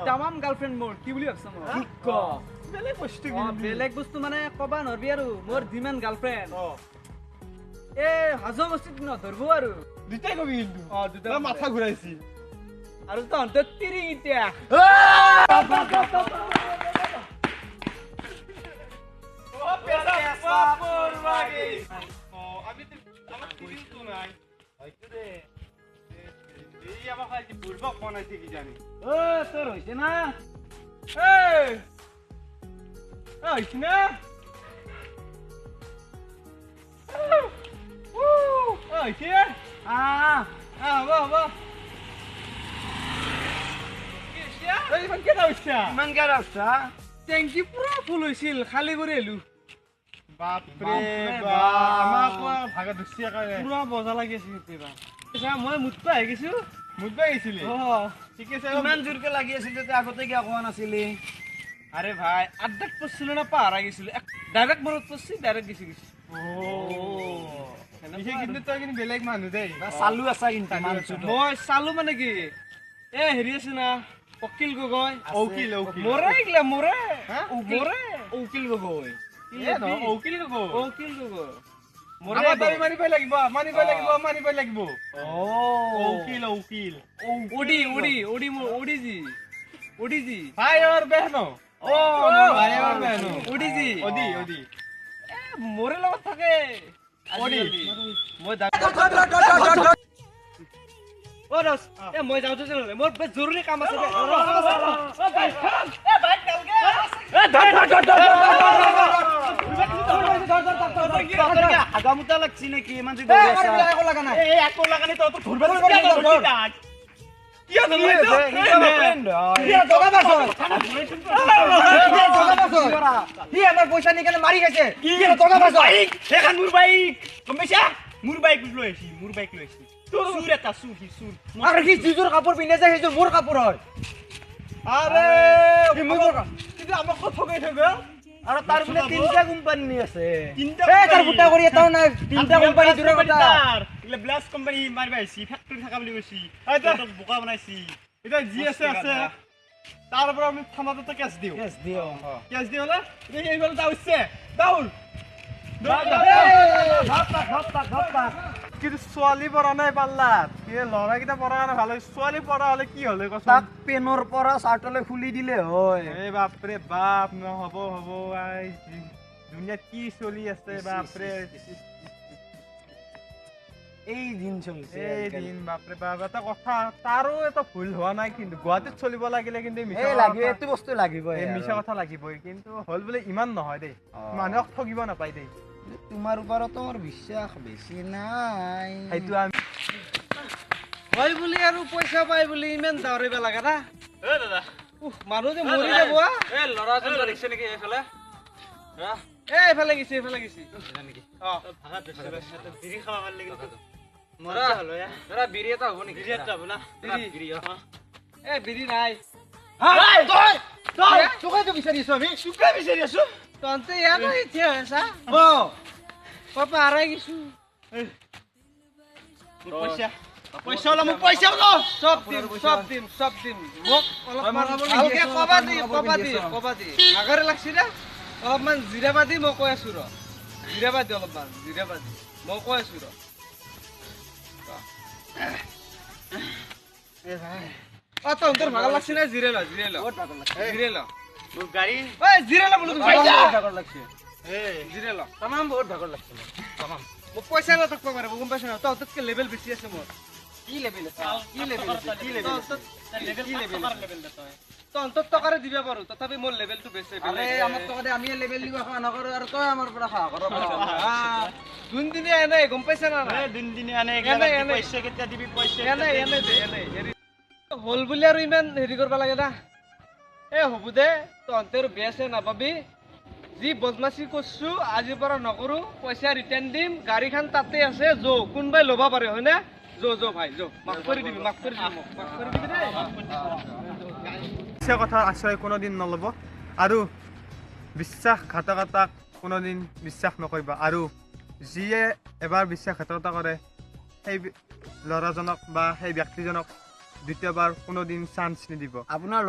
তামাম গাৰ্লফ্ৰেণ্ড মোৰ কি বুলি ভাবছ মই কি ক বেলেগ বস্তু মানে কবা নৰবি আৰু মোৰ যিমান গাৰ্লফ্ৰেণ্ড এ হাজো বস্তুত নধৰব আৰু দুটাই কবি কিন্তু দুটা মাথা ঘূৰাইছি আৰু তহঁতৰ তিৰি এতিয়া তোৰ হৈছে না টেংকি পুৰা ফুল হৈছিল খালী কৰি আহিলো পুৰা মজা লাগি আছিল মই মুঠপা আহি গৈছো ইমান জোৰকে লাগি আছিল আগতে কিয় কোৱা নাছিলি আৰে ভাই আড্ডাত পড়ছিল না পাহাৰা গেছিল ডাইৰেক্ট মনত পড়ছি ডাইৰেক্ট গেছি কিন্তু তই কিন্তু বেলেগ মানুহ দেই চালু আছা কিন্তু মই চালু মানে কি এ হেৰি আছে না অকিল গগৈ মৰে এইগিলা মৰে অকিল গগৈ মানিবই লাগিব মোৰে লগত থাকে মই যাওঁতে মোৰ জৰুৰী কাম আছে হাগামুটা লাগছি নেকি ইমান পইচা নিকানে মাৰি খাইছে মোৰ বাইক লৈ আহিছি কাপোৰ পিন্ধে যে সেইটো মোৰ কাপোৰ হয় আমাক ঠগাই থগে আৰু তাৰ বোলে তিনটা কোম্পানী আছে তাৰ ফুটা কৰি এটাও নাই তিনটা কোম্পানী দূৰৰ কথা ব্লাছ কোম্পানী মাৰিবা আহিছি ফেক্টৰী থাকা বুলি কৈছি বোকা বনাইছি এটা জি আছে তাৰ পৰা আমি থানাতে কেছ দিও হলে এইবাৰ দাউছে দাউল কিন্তু ছোৱালী পঢ়া নাই পাল্লাত ল'ৰাকেইটা পঢ়া কাৰণে ভাল ছোৱালী পঢ়া হলে কি হলে তাক পেনৰ পৰা চাৰ্টলৈ খুলি দিলে হয় বাপৰে বাপ নহব দুনিয়াত কি চলি আছে বাপৰে এই দিন বাপৰে বাপ এটা কথা তাৰো এটা ভুল হোৱা নাই কিন্তু গুৱাহাটীত চলিব লাগিলে কিন্তু এইটো বস্তু লাগিবই মিছা কথা লাগিবই কিন্তু হল বোলে ইমান নহয় দেই মানুহক ঠগিব নাপায় দেই তোমাৰ ওপৰত মোৰ বিশ্বাস বেছি নাই সেইটো আমি হয় বুলি আৰু পইচা পাই বুলি ইমান দাউৰিব লাগে না দাদা মানুহ যে মৰি যাব ল'ৰাজন দেখিছে নেকি এইফালে এইফালে গেছি নেকি বিৰি খাব ভাল লাগিল বিৰি এটা হ'ব নেকি বিৰি নাই তোকে বিচাৰি আছো আমি বিচাৰি আছো তহঁতে ইয়াত এতিয়া আছা পাপা আৰাই গেছো পইচা মোক পইচা চব দিম মোক অলপমান কবা দি আগাৰে লাগছি না অলপমান জিৰাবা দি মই কৈ আছো জিৰাবা দি অলপমান মই কৈ আছো তহঁতৰ ভাগৰ লাগছি না জিৰে ল মোৰ গাড়ী জিৰে ল বোলো ভাগৰ লাগছে জিৰে ল তামাম বহুত ভাগৰ লাগছে মোক পইচা না থাকব পাৰে গম পাইছ না তহঁততকে লেভেল বেছি আছে মোৰ কি লেভেল তহঁতৰ টকাৰে দিব পাৰো তথাপি মোৰ লেভেলটো বেছি আমাৰ টকা আমি লেভেল দিব নকৰো আৰু তই আমাৰ পৰা খা কৰ দুদিনীয়া এনে গম পাইছা না দুদিনীয়া পইচা কেতিয়া দিবি পইচা হল বুলি আৰু ইমান হেৰি কৰিব লাগে না হ'ব দে তহঁতে আৰু বেয়া চেয়া নাপাবি যি বদমাছি কৰছো আজিৰ পৰা নকৰো পইচা ৰিটাৰ্ণ দিম গাড়ীখন তাতে আছে কোনোবাই ল'ব পাৰে হয় না ভাই মাফ কৰি দিবি দেই কথা আশ্ৰয় কোনোদিন নল'ব আৰু বিশ্বাসঘাতকতাক কোনোদিন বিশ্বাস নকৰিবা আৰু যিয়ে এবাৰ বিশ্বাসঘাতকতা কৰে সেই ল'ৰাজনক বা সেই ব্যক্তিজনক দ্বিতীয়বাৰ কোনোদিন চান্স নিদিব আপোনাৰ